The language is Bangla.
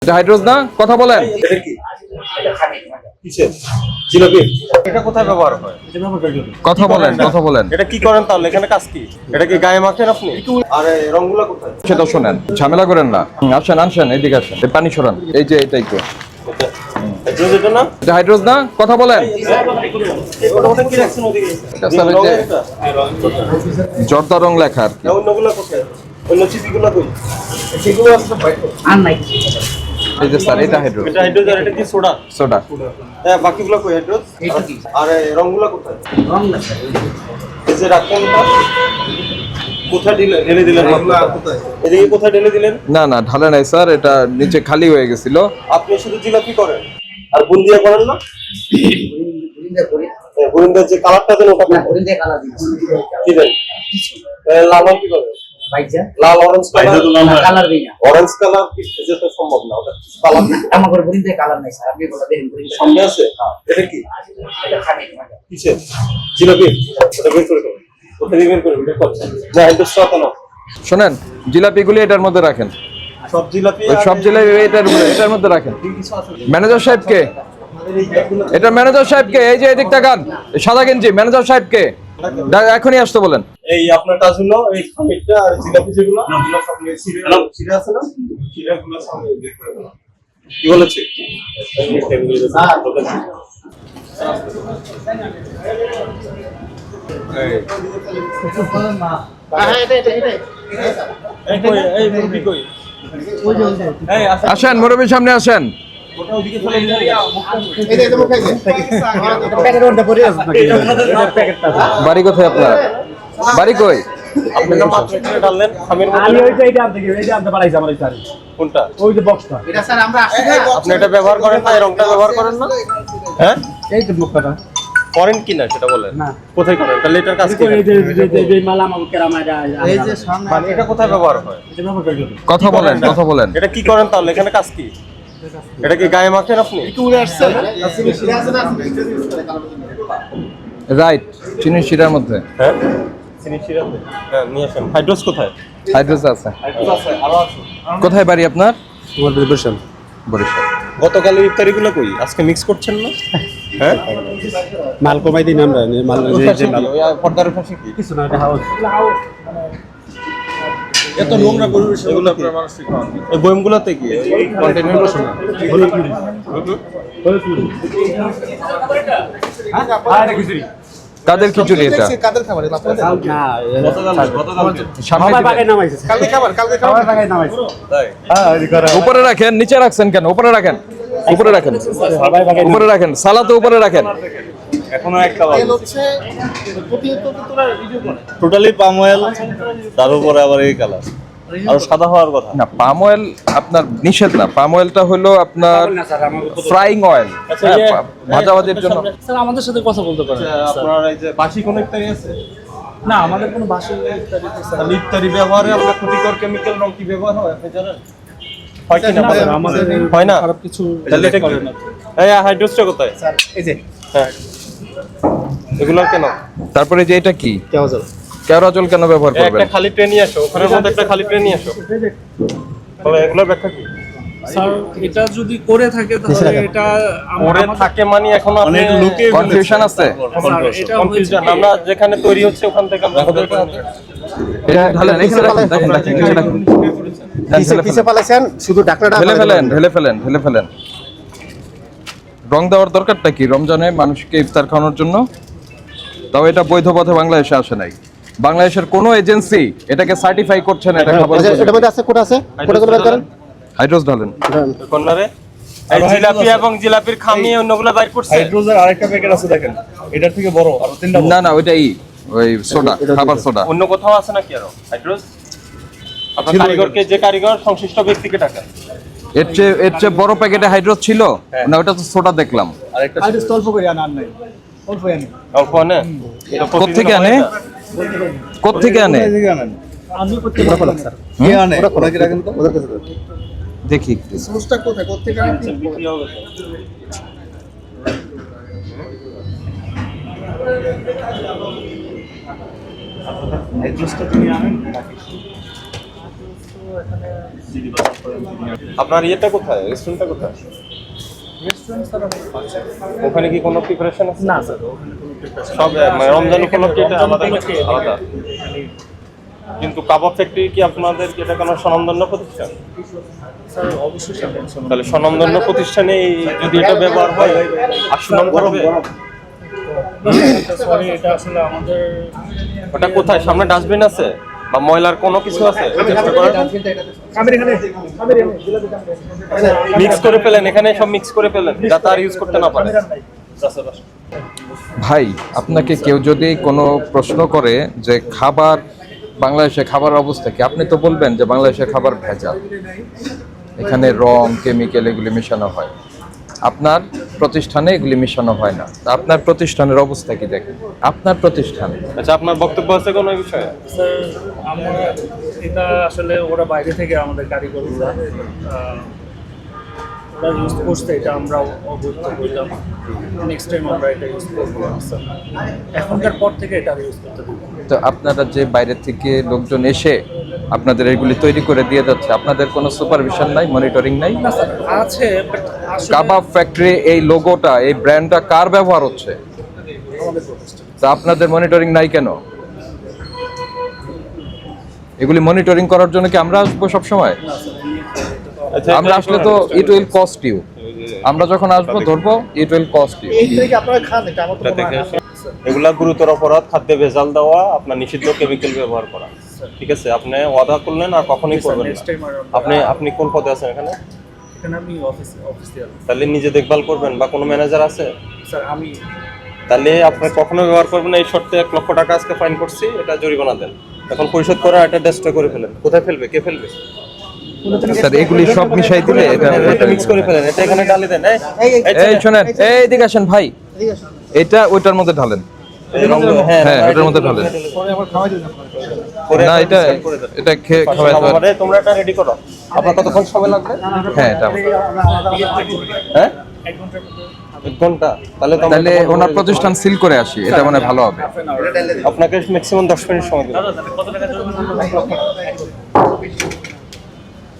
এটা হাইড্রোজ না, কথা বলেন। এটা কি? কিসের? জিলাপি? এটা কোথায় ব্যবহার হয়? কথা বলেন, কথা বলেন। এটা কি করেন তাহলে? এখানে কাজ কি? এটা কি গায়ে মাখেন আপনি? আরে রংগুলা কোথায়? সেটা শোনেন, ঝামেলা করেন না। আসেন আসেন, এইদিকে আসেন, এই পানি সরান। এই যে এটাই তো, এটা না? এটা হাইড্রোজ না, কথা বলেন। ওটা কি রাখছেন ওদিকে? এটা স্যার এই যে জর্দা রং লেখা আর কি। অন্যগুলা কোথায়? অন্য চিপিগুলা কই? সেগুলো আছে বাইরে। আর নাই এই যে স্যার, এটা হাইড্রোজ। এটা হাইড্রোজ আর এটা কি সোডা? সোডা। হ্যাঁ, বাকিগুলো কই হাইড্রোজ? এটা কি? আরে রংগুলা কোথায়? রং না স্যার এই যে রাখেন না? কোথায় ঢেলে দিলেন? এদিকে কোথায় ঢেলে দিলেন? না না, ঢালে নাই স্যার, এটা নিচে খালি হয়ে গেছিল। আপনি শুধু জিলাপি করেন আর বুন্দিয়া করেন না? বুরিন্দা করি বুন্দিয়ার যে কালারটা দেন ওটা না বুরিন্দা কালার দিচ্ছি কি দেন? লাল রং কি করেন? ভাইজা লাল অরেঞ্জ কালার দেই না অরেঞ্জ কালার কি যেটা সম্ভব না, ওটা কালার আমার করে বুরিন্দা কালার নাই স্যার আপনি বলা দেখেন বুরিন্দা সামনে আছে। এটা কি? এটা খালি কিসের? জিলাপি? এটা বের করে দেবো। ওটা বের করে বের করছেন না, এটা সাথে না। শোনেন, জিলাপিগুলি এটার মধ্যে রাখেন। সব জিলাপি ওই সব জিলাপি এটার মধ্যে রাখেন। ম্যানেজার সাহেবকে, এটা ম্যানেজার সাহেবকে, এই যে এদিক তাকান, এই সাদা গেঞ্জি ম্যানেজার সাহেবকে এখনই আসতে বলেন। এই আপনার কাজ হলো এই খামিরটা আর জিলাপি যেগুলো ওগুলো সব ছিঁড়ে আছে না, ছিঁড়াগুলো সামনে বের করে দেবো। কি বলেছে? আসেন মুরব্বী, সামনে আসেন। বাড়ি কোথায় আপনার? বাড়ি কই? আপনি না মাত্র এখানে ডাললেন খামির মধ্যে? কোনটা? এটা স্যার আমরা আসছি আপনি এটা ব্যবহার করেন না? এই রংটা ব্যবহার করেন না? হ্যাঁ, এই তো মুখটা করেন কি না সেটা বলেন। না। কোথায় করেন তাহলে? এটার কাজ কি? এই মালা আমার কেরামাইরা এই যে সামনে মানে এটা কোথায় ব্যবহার হয়? এটা ব্যবহার করে দিই কথা বলেন, কথা বলেন। এটা কি করেন তাহলে? এখানে কাজ কি? এটা কি গায়ে মাখেন আপনি? রাইট, চিনির শিরার মধ্যে হ্যাঁ, চিনি শিরাতে। হ্যাঁ, নিয়ে আসেন। হাইড্রোজ কোথায়? হাইড্রোজ আছে। হাইড্রোজ আছে, আরো আছে। কোথায় বাড়ি আপনার? তোমার প্রিপারেশন বরিশাল। গতকালের ইফতারিগুলো কই? আজকে মিক্স করছেন না? হ্যাঁ, মাল কমাই দিন আমরা মাল যে মাল ওই পর্দার পাশে কি? কিছু না এটা হাউস এত নোংরা পরিবেশ এগুলো আপনার মানসিক হন। এই বয়মগুলোতে কি? এই কন্টেইনার বসে না? কাদের খিচুড়ি এটা? না সামনে সবাই বাগাই দিবেন। নামাইছে সবাই বাগাই নামাইছে তাই? উপরে রাখেন, নিচে রাখছেন কেন? উপরে রাখেন, উপরে রাখেন, সবাই বাগাই উপরে রাখেন, সালাতে উপরে রাখেন। এখনো একটা টোটালি পাম অয়েল, তার উপরে আবার এই কালার, আর সাদা হওয়ার কথা না, পাম অয়েল আপনার নিষেধ না। পাম অয়েলটা হলো আপনার ফ্রাইং অয়েল, আচ্ছা, এই যে- ভাজাভাজির জন্য। স্যার আমাদের সাথে কথা বলতে পারেন আপনার এই যে বাসি কোন ইফতারি আছে? না আমাদের কোনো ভাষা তাহলে ইফতারি ব্যবহারে আপনার ক্ষতিকর কেমিক্যাল রং কি ব্যবহার হয় আপনি জানেন? হয় কি না? আমাদের হয় না? খারাপ কিছু তাহলে এটা কি? এই হাইড্রোজটা কোথায়? স্যার এই যে হ্যাঁ, এগুলো কেন? তারপরে যে এটা কি, কেউ যাবে কেওড়া জল কেন ব্যবহার করবেন? একটা খালি ট্রে নিয়ে আসো, ওখানের মধ্যে একটা খালি ট্রে নিয়ে আসো। তাহলে এগুলোর ব্যাখ্যা কি? স্যার এটা যদি করে থাকে তাহলে এটা ওরে থাকে মানে এখন আপনি কনফিউশন আছে। স্যার এটা কনফিউশন। আমরা যেখানে তৈরি হচ্ছে ওখান থেকে আমরা এটা ঢালেন, এখানে রাখেন, দেখেন দেখেন, নিচে রাখেন। কিসে পালাইছেন শুধু ডাকনাটা ঢেলে ফেলেন, ঢেলে ফেলেন, ঢেলে ফেলেন। রং দেওয়ার দরকারটা কি রমজানে মানুষকে ইফতার খাওয়ানোর জন্য? তাও এটা বৈধ পথে বাংলাদেশে আসে নাই। বাংলাদেশের কোনো এজেন্সি এটাকে সার্টিফাই করছে না এটা খাবার। এটার মধ্যে আছে কোড আছে কোডগুলো বের করেন হাইড্রোজ ঢালেন। কর্নারে এই জিলাপি এবং জিলাপির খামি অন্যগুলো বাইর করছে। হাইড্রোজের আরেকটা প্যাকেট আছে দেখেন, এটার থেকে বড় আরো তিনটা না না, ওইটাই ওই সোডা, খাবার সোডা। অন্য কোথাও আছে নাকি আরো হাইড্রোজ? আপনার কারিগরকে, যে কারিগর সংশ্লিষ্ট ব্যক্তিকে টাকা। এর চেয়ে বড় প্যাকেটে হাইড্রোজ ছিল না? ওটা তো সোডা দেখলাম। আরেকটা অল্প করে আনার নাই অল্প আনি অল্প আনে? কোত্থেকে আনে? কোত্থেকে আনে? আমি করতে পারলাম স্যার কে আনে ওরা কি রাখেন তো ওদের কাছে দেখি সোর্সটা কোথায় কোত্থেকে আনি বিক্রি হবে তো। হাইড্রোজটা তুমি আনেন নাকি আপনার ইয়েটা কোথায়, রেস্টুরেন্টটা কোথায়? রেস্টুরেন্ট স্যার ওখানে কি কোনো প্রিপারেশন আছে? না স্যার ওখানে কোনো প্রিপারেশন সব মানে রমজান উপলক্ষে এটা আলাদা উপলক্ষে আলাদা। কিন্তু কাবাব ফ্যাক্টরি কি আপনাদের কি এটা কোনো স্বনামধন্য প্রতিষ্ঠান? স্যার অবশ্যই সামনে তাহলে স্বনামধন্য প্রতিষ্ঠানে যদি এটা ব্যবহার হয় আর সুনাম করবে, সরি এটা আসলে আমাদের ওটা কোথায়? সামনে ডাস্টবিন আছে বা ময়লার কোনো কিছু আছে? মিক্স করে ফেলেন, এখানে সব মিক্স করে ফেলেন যাতে আর ইউজ করতে না পারে। ভাই, আপনাকে কেউ যদি কোনো প্রশ্ন করে যে খাবার বাংলাদেশে খাবার অবস্থা কি, আপনি তো বলবেন যে বাংলাদেশের খাবার ভেজাল, এখানে রং কেমিক্যাল এগুলি মেশানো হয়। আপনার প্রতিষ্ঠানে এগুলি মেশানো হয় না। তা আপনার প্রতিষ্ঠানের অবস্থা কি দেখেন, আপনার প্রতিষ্ঠান। আচ্ছা, আপনার বক্তব্য আছে কোনো এই বিষয়ে? স্যার আমরা এটা আসলে ওরা বাইরে থেকে আমাদের কারিগররা ওরা ইউজ করছে, এটা আমরা অবগত হইলাম। নেক্সট টাইম আমরা এটা ইউজ করবো না স্যার, এখনকার পর থেকে এটা ইউজ করতে দেবো। তো আপনারা যে বাইরে থেকে লোকজন এসে আপনাদের এগুলি তৈরি করে দিয়ে যাচ্ছে, আপনাদের কোনো সুপারভিশন নাই, মনিটরিং নাই? না স্যার আছে, বাট আসলে কাবাব ফ্যাক্টরি এই লোগোটা, এই ব্র্যান্ডটা কার ব্যবহার হচ্ছে? আমাদের প্রতিষ্ঠান তা আপনাদের মনিটরিং নাই কেন? এগুলি মনিটরিং করার জন্য কি আমরা আসবো সব সময়? আচ্ছা, আমরা আসলে তো ইট উইল কস্ট ইউ। আমরা যখন আসবো ধরবো, ইট উইল কস্ট ইউ। এই থেকে আপনারা খান, এটা আমার তো এটা মনে দেখে হয় আসুন। এগুলা গুরুতর অপরাধ, খাদ্যে ভেজাল দেওয়া, আপনার নিষিদ্ধ কেমিক্যাল ব্যবহার করা। ঠিক আছে, আপনি ওয়াদা করলেন আর কখনোই করবেন নেক্সট না। টাইম আর আপনি কোন পদে আছেন এখানে? এখানে আমি অফিসিয়াল তাহলে নিজে দেখভাল করবেন বা কোনো ম্যানেজার আছে? স্যার আমি তাহলে আপনি কখনো ব্যবহার করবেন না। এই শর্তে 1 লক্ষ টাকা আজকে ফাইন করছি, এটা জরিমানা দেন। এখন পরিশোধ করা, এটা ডেস্ট্রয় করে ফেলেন। কোথায় ফেলবে, কে ফেলবে? স্যার এগুলি সব মিশাই দিলে এটা মিক্স করে ফেলেন, এটা এখানে ডালে দেন। এই শোনেন, এই দিকে আসেন ভাই, এটা ওইটার মধ্যে ঢালেন। হ্যাঁ, এটার মধ্যে ঢালেন। পরে আমার খাওয়াই দিন না, এটা এটা খেয়ে খাওয়াই তো আর- তোমরা এটা রেডি করো। আপনার কতক্ষণ সময় লাগবে? হ্যাঁ, এটা হ্যাঁ, 1 ঘন্টার মধ্যে 1 ঘন্টা। তাহলে তো আমরা তাহলে ওনার প্রতিষ্ঠান সিল করে আসি, এটা মানে ভালো হবে। আপনাকে ম্যাক্সিমাম 10 মিনিট সময় দেব। কত টাকা জরিমানা